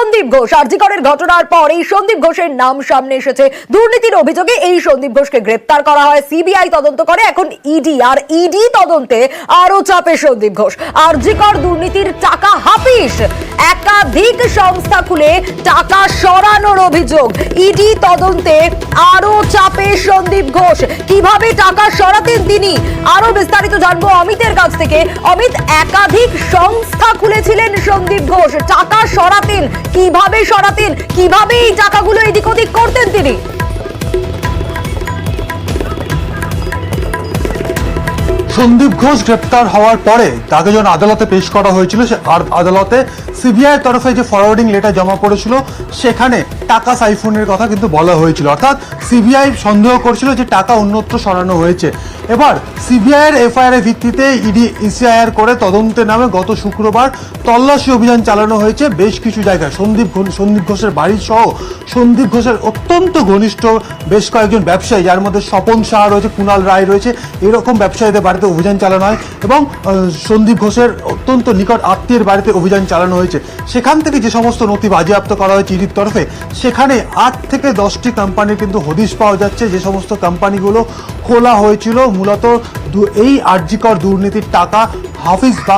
সন্দীপ ঘোষ আরজিকরের ঘটনার পর এই সন্দীপ ঘোষের নাম সামনে এসেছে। দুর্নীতির অভিযোগে এই সন্দীপ ঘোষকে গ্রেপ্তার করা হয়, সিবিআই তদন্ত করে, এখন ইডি। আর ইডি তদন্তে আরো চাপে সন্দীপ ঘোষ। আরজিকর দুর্নীতির টাকা হাফিস, একাধিক সংস্থা খুলে টাকা সরানোর অভিযোগ। ইডি তদন্তে আরো চাপে সন্দীপ ঘোষ। কিভাবে টাকা সরাতেন তিনি, আরো বিস্তারিত জানবো অমিতের কাছ থেকে। অমিত, একাধিক সংস্থা খুলেছিলেন সন্দীপ ঘোষ, টাকা সরাতেন, কিভাবে এই টাকাগুলো এদিক ওদিক করতেন তিনি? সন্দীপ ঘোষ গ্রেপ্তার হওয়ার পরে তাকে যখন আদালতে পেশ করা হয়েছিল, সে আদালতে সিবিআই তরফে যে ফরওয়ার্ডিং লেটার জমা পড়েছিল সেখানে টাকা সাইফনের কথা কিন্তু বলা হয়েছিল। অর্থাৎ সিবিআই সন্দেহ করছিল যে টাকা অন্যত্র সরানো হয়েছে। এবার সিবিআই এর এফআইআর এর ভিত্তিতে ইডি ইসিআইআর করে তদন্তে নামে গত শুক্রবার তল্লাশি অভিযান চালানো হয়েছে বেশ কিছু জায়গায়। সন্দীপ ঘোষের বাড়ি সহ সন্দীপ ঘোষের অত্যন্ত ঘনিষ্ঠ বেশ কয়েকজন ব্যবসায়ী, যার মধ্যে স্বপন সাহা রয়েছে, কুণাল রায় রয়েছে, এরকম ব্যবসায়ীদের বাড়িতে অভিযান চালানো হয় এবং সন্দীপ ঘোষের অত্যন্ত নিকট আত্মীয়ের বাড়িতে অভিযান চালানো হয়েছে। সেখান থেকে যে সমস্ত নথি বাজেয়াপ্ত করা হয়েছে ইডির তরফে, সেখানে 8 থেকে 10টি কোম্পানির কিন্তু হদিশ পাওয়া যাচ্ছে, যে সমস্ত কোম্পানিগুলো খোলা হয়েছিল মূলত এই আরজিকর দুর্নীতির টাকা হাফিজ বা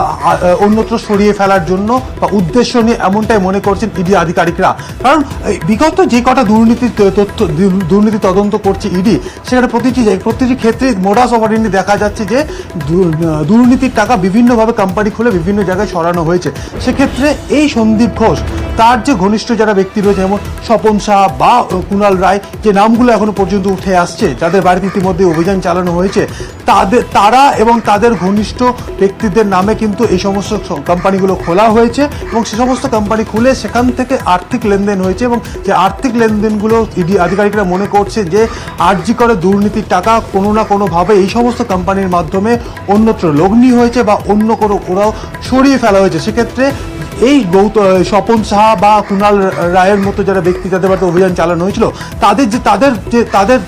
অন্যত্র সরিয়ে ফেলার জন্য বা উদ্দেশ্য নিয়ে, এমনটাই মনে করছেন ইডি আধিকারিকরা। কারণ বিগত যে কটা দুর্নীতি তদন্ত করছে ইডি, সেখানে প্রতিটি ক্ষেত্রে মোডাস অপারেন্ডি দেখা যাচ্ছে যে দুর্নীতির টাকা বিভিন্নভাবে কোম্পানি খুলে বিভিন্ন জায়গায় সরানো হয়েছে। সেক্ষেত্রে এই সন্দীপ ঘোষ, তার যে ঘনিষ্ঠ যারা ব্যক্তি রয়েছে, যেমন স্বপন সাহা বা কুণাল রায়, যে নামগুলো এখনো পর্যন্ত উঠে আসছে, যাদের বাড়িতে ইতিমধ্যে অভিযান চালানো হয়েছে, তারা এবং তাদের ঘনিষ্ঠ ব্যক্তিদের নামে কিন্তু এই সমস্ত কোম্পানিগুলো খোলা হয়েছে এবং সে সমস্ত কোম্পানি খুলে সেখান থেকে আর্থিক লেনদেন হয়েছে। এবং যে আর্থিক লেনদেনগুলো ইডি আধিকারিকরা মনে করছে যে আরজিকরের দুর্নীতির টাকা কোনো না কোনোভাবে এই সমস্ত কোম্পানির মাধ্যমে অন্যত্র লগ্নি হয়েছে বা অন্য কোনো ওরাও সরিয়ে ফেলা হয়েছে। সেক্ষেত্রে এই স্বপন সাহা বা কুণাল রায়ের মতো যারা ব্যক্তি, যাদের বাড়িতে অভিযান চালানো হয়েছিল, তাদের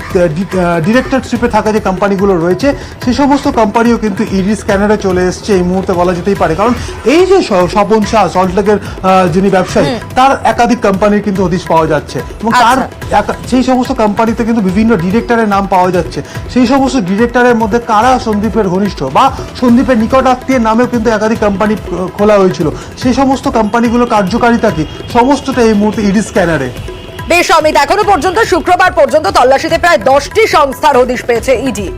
ডিরেক্টরশিপে থাকা যে কোম্পানিগুলো রয়েছে, সেই সমস্ত কোম্পানিও কিন্তু ইডি স্ক্যানারে চলে এসছে এই মুহূর্তে বলা যেতেই পারে। কারণ এই যে স্বপন সাহা, সল্টলেকের যিনি ব্যবসায়ী, তার একাধিক কোম্পানির কিন্তু হদিশ পাওয়া যাচ্ছে এবং তার সেই সমস্ত কোম্পানিতে কিন্তু বিভিন্ন ডিরেক্টরের নাম পাওয়া যাচ্ছে। সেই সমস্ত ডিরেক্টরের মধ্যে কারা সন্দীপের ঘনিষ্ঠ বা সন্দীপের নিকট আত্মীয়ের নামেও কিন্তু একাধিক কোম্পানি খোলা হয়েছিল। সেই সমস্ত কোম্পানিগুলো কার্যকারিতা কি, সমস্তটা এই মুহূর্তে ইডি স্ক্যানারে। বেশ অমিত, এখনো পর্যন্ত শুক্রবার পর্যন্ত তল্লাশিতে প্রায় 10টি সংস্থার হদিশ পেয়েছে ইডি।